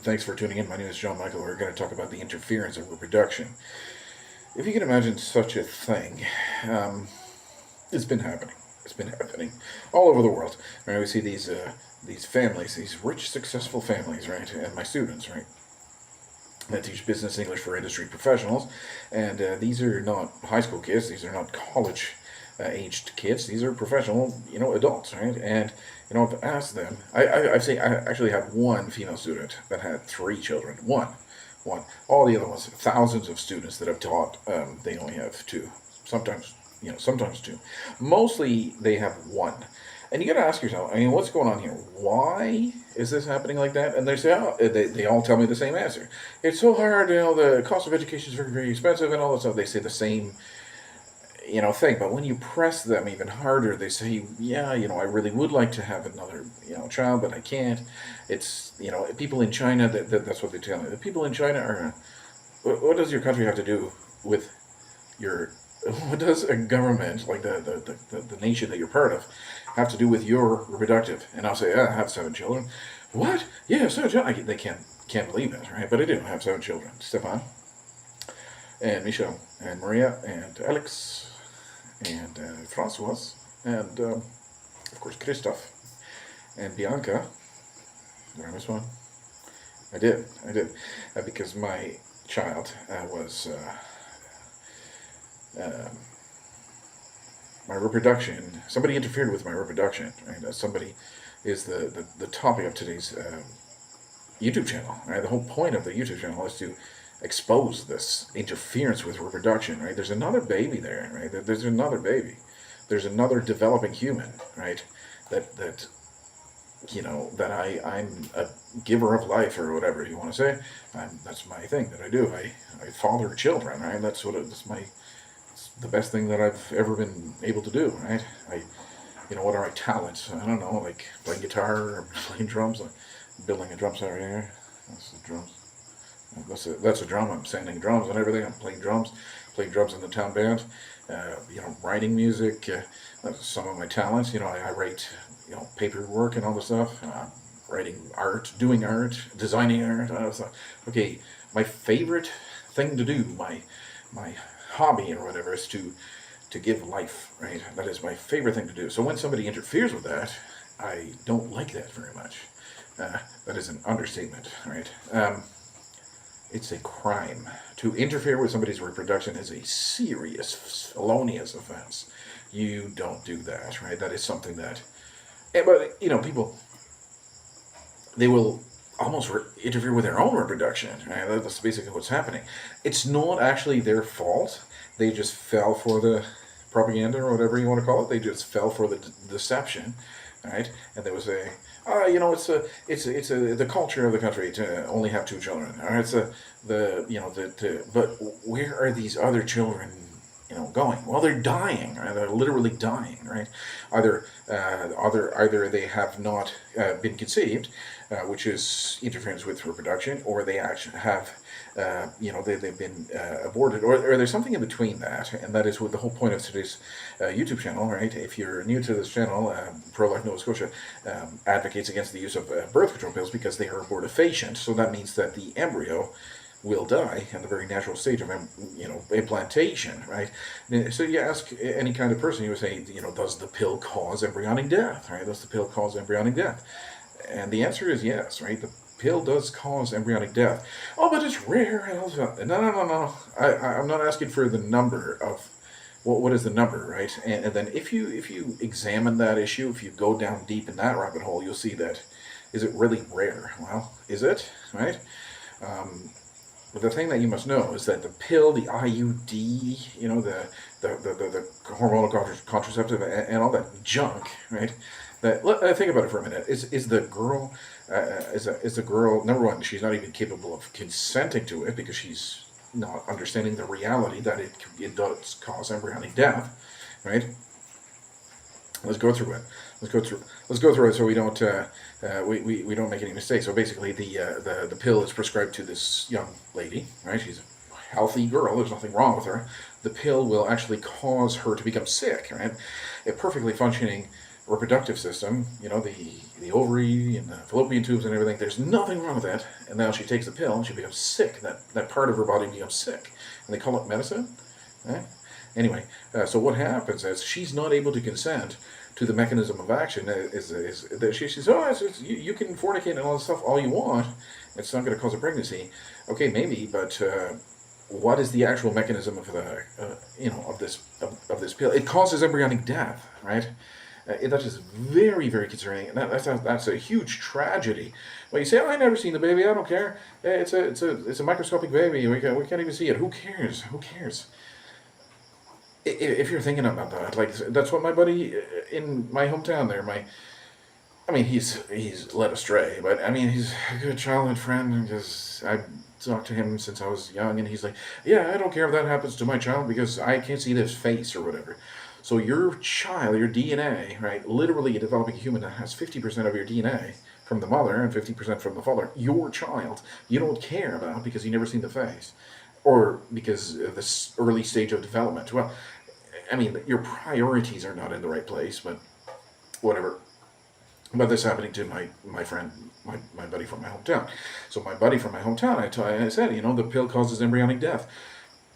Thanks for tuning in. My name is John Michael. We're going to talk about the interference of reproduction. If you can imagine such a thing, um, it's been happening. It's been happening all over the world. Right? We see these families, these rich, successful families, right? And my students, right? I teach business English for industry professionals, and these are not high school kids. These are not college aged kids. These are professional, adults, right? And I've asked them. I actually had one female student that had three children. One. All the other ones, thousands of students that I've taught, they only have two. Sometimes two. Mostly they have one. And you got to ask yourself, what's going on here? Why is this happening like that? And they say, they all tell me the same answer. It's so hard, the cost of education is very, very expensive and all that stuff. They say the same, thing. But when you press them even harder, they say, yeah, I really would like to have another, child, but I can't. It's, people in China, that's what they tell me. The people in China are, what does your country have to do with your what does a government like the nation that you're part of have to do with your reproductive? And I'll say, I have seven children. What? Yeah, seven children. They can't believe it, right? But I do. I have seven children. Stefan and Michelle and Maria and Alex and Francois and of course Christophe and Bianca. Did I miss one? I did. Because my child was. Uh, my reproduction, somebody interfered with my reproduction, right? Somebody is the topic of today's YouTube channel, right? The whole point of the YouTube channel is to expose this interference with reproduction, right? There's another baby there, right? There's another baby. There's another developing human, right? That I'm a giver of life or whatever you want to say. That's my thing that I do. I father children, right? That's the best thing that I've ever been able to do, right? What are my talents? I don't know, like playing guitar or playing drums, like building a drum set right here. That's the drums. That's a drum. I'm sanding drums and everything. I'm playing drums in the town band. Writing music. That's some of my talents. I write, paperwork and all this stuff. Writing art, doing art, designing art. Okay, my favorite thing to do, my hobby or whatever, is to give life, right? That is my favorite thing to do. So when somebody interferes with that, I don't like that very much. That is an understatement, right? It's a crime. To interfere with somebody's reproduction is a serious, felonious offense. You don't do that, right? That is something that, but people, they will almost interfere with their own reproduction. Right? That's basically what's happening. It's not actually their fault. They just fell for the propaganda or whatever you want to call it. They just fell for the deception, right? And there was it's the culture of the country to only have two children. Or it's but where are these other children? Going? Well, they're dying. Right? They're literally dying. Right? Either they have not been conceived, which is interference with reproduction, or they actually have, they've been aborted, or there's something in between that, and that is what the whole point of today's YouTube channel, right? If you're new to this channel, Pro-Life Nova Scotia advocates against the use of birth control pills because they are abortifacient, so that means that the embryo will die in the very natural stage of implantation, right? So you ask any kind of person, you would say, does the pill cause embryonic death, right? Does the pill cause embryonic death? And the answer is yes, right? The pill does cause embryonic death. Oh, but it's rare. And also, no. I'm not asking for the number of what is the number, right? And then if you examine that issue, if you go down deep in that rabbit hole, you'll see that, is it really rare? Well, is it, right? But the thing that you must know is that the pill, the IUD, the hormonal contraceptive and all that junk, right? Think about it for a minute. Is the girl number one? She's not even capable of consenting to it because she's not understanding the reality that it does cause embryonic death, right? Let's go through it. Let's go through it so we don't we don't make any mistakes. So basically, the pill is prescribed to this young lady, right? She's a healthy girl. There's nothing wrong with her. The pill will actually cause her to become sick, right? A perfectly functioning reproductive system, the ovary and the fallopian tubes and everything, there's nothing wrong with that. And now she takes the pill and she becomes sick. That part of her body becomes sick. And they call it medicine. Eh? Anyway, so what happens is she's not able to consent to the mechanism of action. Is that she says, oh, you can fornicate and all this stuff all you want. It's not going to cause a pregnancy. Okay, maybe, but what is the actual mechanism of the of this pill? It causes embryonic death, right? That is very, very concerning. That's a huge tragedy. Well, you say, oh, I never seen the baby. I don't care. It's a microscopic baby. We can't even see it. Who cares? Who cares? If you're thinking about that, like that's what my buddy in my hometown there, I mean, he's led astray, but I mean, he's a good childhood friend because I talked to him since I was young, and he's like, yeah, I don't care if that happens to my child because I can't see this face or whatever. So your child, your DNA, right? Literally, a developing human that has 50% of your DNA from the mother and 50% from the father. Your child, you don't care about because you never seen the face, or because of this early stage of development. Well, I mean, your priorities are not in the right place, but whatever. But this happening to my friend, my buddy from my hometown. So my buddy from my hometown, I said, the pill causes embryonic death.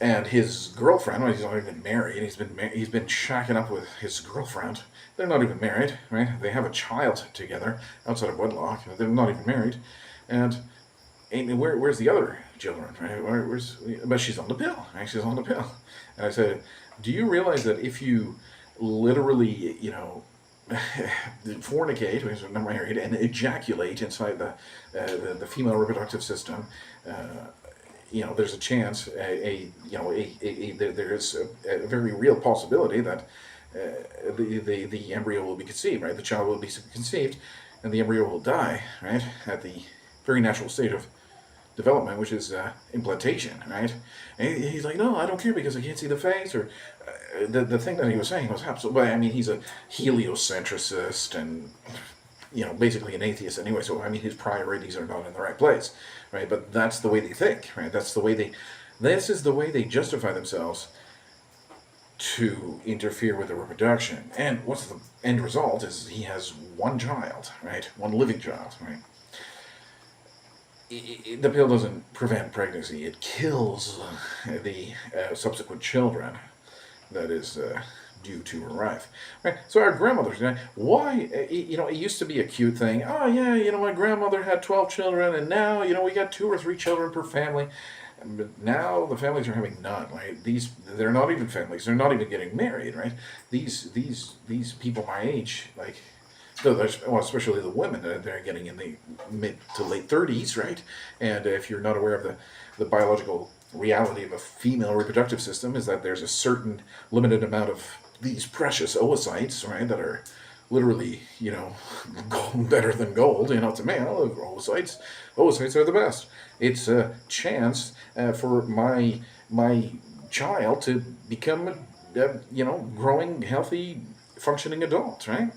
And his girlfriend, well, he's not even married. He's been shacking up with his girlfriend. They're not even married, right? They have a child together outside of wedlock. They're not even married. And where's the other children, right? But she's on the pill, right? She's on the pill. And I said, do you realize that if you literally, fornicate, because they're not married, and ejaculate inside the female reproductive system, there's a chance, there's a very real possibility that the embryo will be conceived, right? The child will be conceived, and the embryo will die, right? At the very natural state of development, which is implantation, right? And he's like, no, I don't care because I can't see the face, or the thing that he was saying was absolutely. I mean, he's a heliocentricist and basically an atheist anyway. So I mean, his priorities are not in the right place, right? But that's the way they think, right? This is the way they justify themselves to interfere with the reproduction. And what's the end result is he has one child, right? One living child, right? The pill doesn't prevent pregnancy. It kills the subsequent children that is due to arrive. Right? So our grandmothers, why, it used to be a cute thing. Oh, yeah, my grandmother had 12 children, and now, we got 2 or 3 children per family. But now the families are having none, right? They're not even families. They're not even getting married, right? These people my age, like, well, especially the women, they're getting in the mid to late 30s, right? And if you're not aware of the biological reality of a female reproductive system, is that there's a certain limited amount of these precious oocytes, right, that are literally, better than gold, to male oocytes. Oocytes are the best. It's a chance for my child to become growing, healthy, functioning adult, right?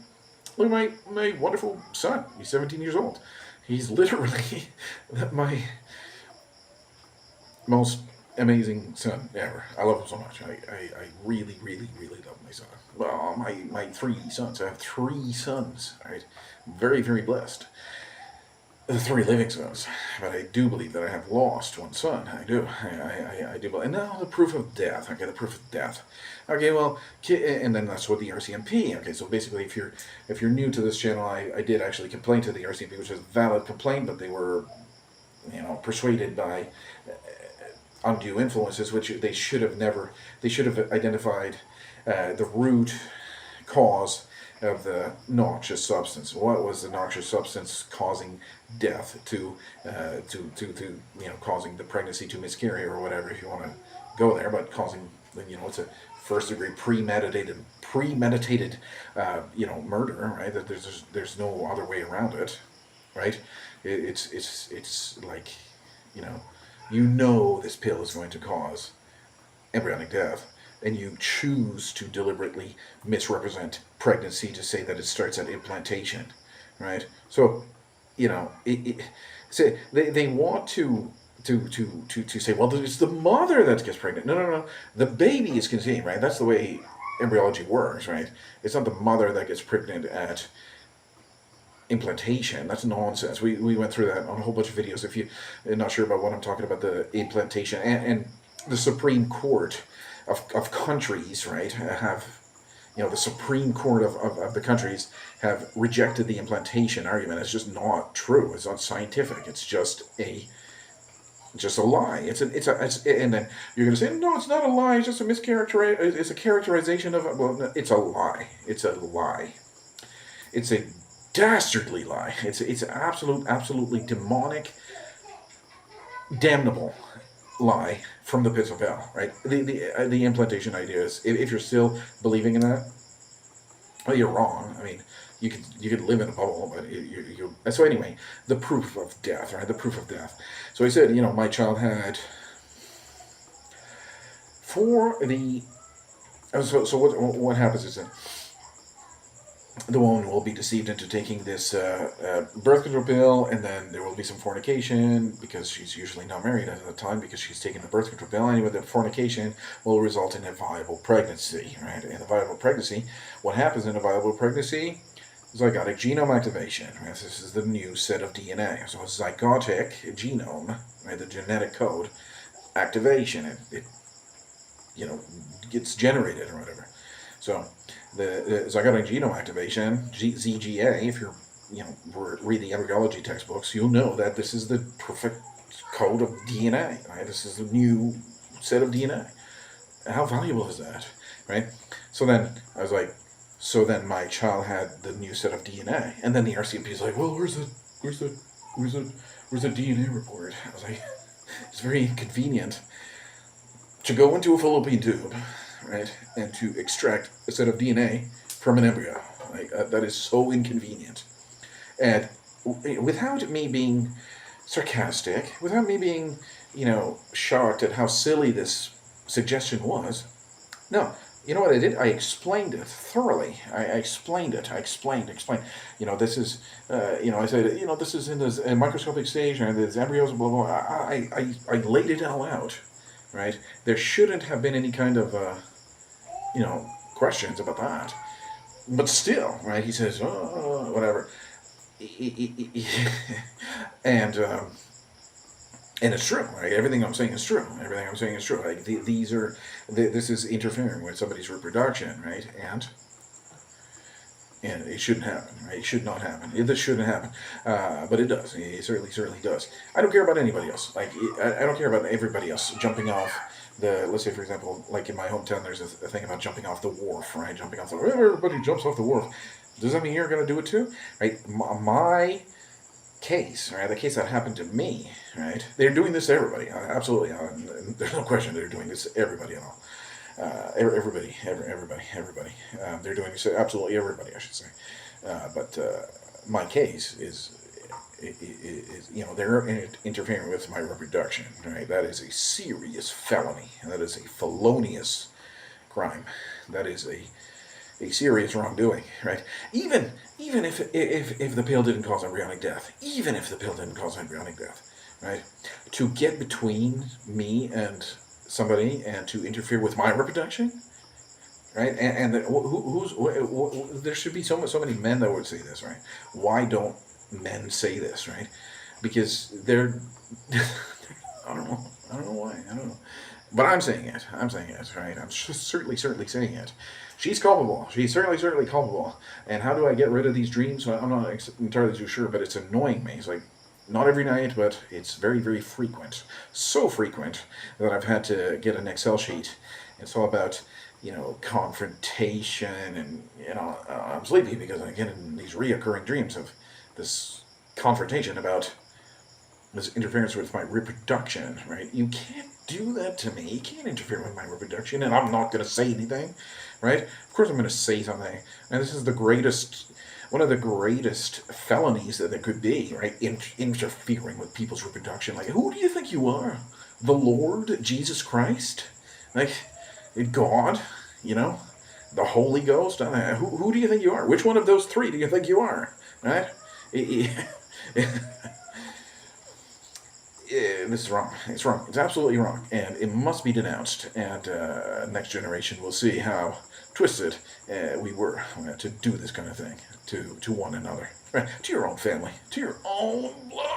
Look at my wonderful son. He's 17 years old. He's literally my most amazing son ever. I love him so much. I really, really, really love my son. Well, my 3 sons. I have 3 sons. Right? Very, very blessed. The 3 living sons, but I do believe that I have lost 1 son. I do. I do believe. And now the proof of death. Okay, the proof of death. Okay, well, and then that's what the RCMP. Okay, so basically, if you're new to this channel, I did actually complain to the RCMP, which is a valid complaint, but they were, persuaded by undue influences, which they should have never. They should have identified the root cause of the noxious substance. What was the noxious substance causing death to causing the pregnancy to miscarry or whatever, if you want to go there, but causing, it's a first degree premeditated murder, right? That there's no other way around it, right? It's like, this pill is going to cause embryonic death, and you choose to deliberately misrepresent pregnancy to say that it starts at implantation, right? So, they want to say, well, it's the mother that gets pregnant. No. The baby is conceived, right? That's the way embryology works, right? It's not the mother that gets pregnant at implantation. That's nonsense. We went through that on a whole bunch of videos. If you're not sure about what I'm talking about, the implantation and the Supreme Court of countries, right, have, the Supreme Court of the countries have rejected the implantation argument. It's just not true. It's not scientific. It's just a lie. And then you're going to say, no, it's not a lie. It's just a mischaracterization. It's a characterization of it. Well, no, it's a lie. It's a lie. It's a dastardly lie. It's absolutely demonic, damnable lie from the pits of hell. Right? The implantation idea is, if you're still believing in that, well, you're wrong. I mean, you could live in a bubble, but you. So anyway, the proof of death, right? The proof of death. So I said, my child had for the. So what happens is that the woman will be deceived into taking this birth control pill, and then there will be some fornication, because she's usually not married at the time, because she's taking the birth control pill. Anyway, the fornication will result in a viable pregnancy, right? And the viable pregnancy, what happens in a viable pregnancy? Zygotic genome activation, right? This is the new set of DNA. So a zygotic genome, right? The genetic code activation, it gets generated or whatever. So the zygotic genome activation, ZGA, if you're, read the embryology textbooks, you'll know that this is the perfect code of DNA, right? This is the new set of DNA. How valuable is that, right? So then I was like, my child had the new set of DNA, and then the RCMP is like, well, where's the DNA report? I was like, it's very inconvenient to go into a fallopian tube, right, and to extract a set of DNA from an embryo. Like, that is so inconvenient. And without me being sarcastic, without me being, shocked at how silly this suggestion was, no, you know what I did? I explained it thoroughly. I explained it. I explained. This is, I said, this is in this microscopic stage, and there's embryos, blah, blah, blah. I laid it all out, right? There shouldn't have been any kind of, questions about that. But still, right, he says, oh, whatever. And it's true, right? Everything I'm saying is true. Like, this is interfering with somebody's reproduction, right? And it shouldn't happen, right? It should not happen. This shouldn't happen, but it does. It certainly does. I don't care about anybody else. Like, I don't care about everybody else jumping off let's say, for example, like in my hometown, there's a thing about jumping off the wharf, right? Jumping off the wharf. Everybody jumps off the wharf. Does that mean you're going to do it too? Right? My case, right? The case that happened to me, right? They're doing this to everybody. Absolutely. There's no question they're doing this to everybody at all. Everybody. They're doing this to absolutely everybody, I should say. But my case is they're interfering with my reproduction, right? That is a serious felony. That is a felonious crime. That is a serious wrongdoing, right? Even if the pill didn't cause embryonic death, right? To get between me and somebody and to interfere with my reproduction, right? And there should be so many men that would say this, right? Why don't men say this, right? Because they're I don't know why. I don't know. But I'm saying it, right? I'm certainly saying it. She's culpable. She's certainly culpable. And how do I get rid of these dreams? I'm not entirely too sure, but it's annoying me. It's like, not every night, but it's very, very frequent. So frequent that I've had to get an Excel sheet. It's all about, confrontation, and, I'm sleepy because I get in these reoccurring dreams of this confrontation about this interference with my reproduction, right? You can't do that to me. You can't interfere with my reproduction, and I'm not going to say anything, right? Of course I'm going to say something. And this is one of the greatest felonies that there could be, right? Interfering with people's reproduction. Like, who do you think you are? The Lord Jesus Christ? Like, God? The Holy Ghost? Who do you think you are? Which one of those three do you think you are? Right? this is wrong. It's wrong. It's absolutely wrong, and it must be denounced. And next generation will see how twisted we were to do this kind of thing to one another, right? To your own family, to your own blood.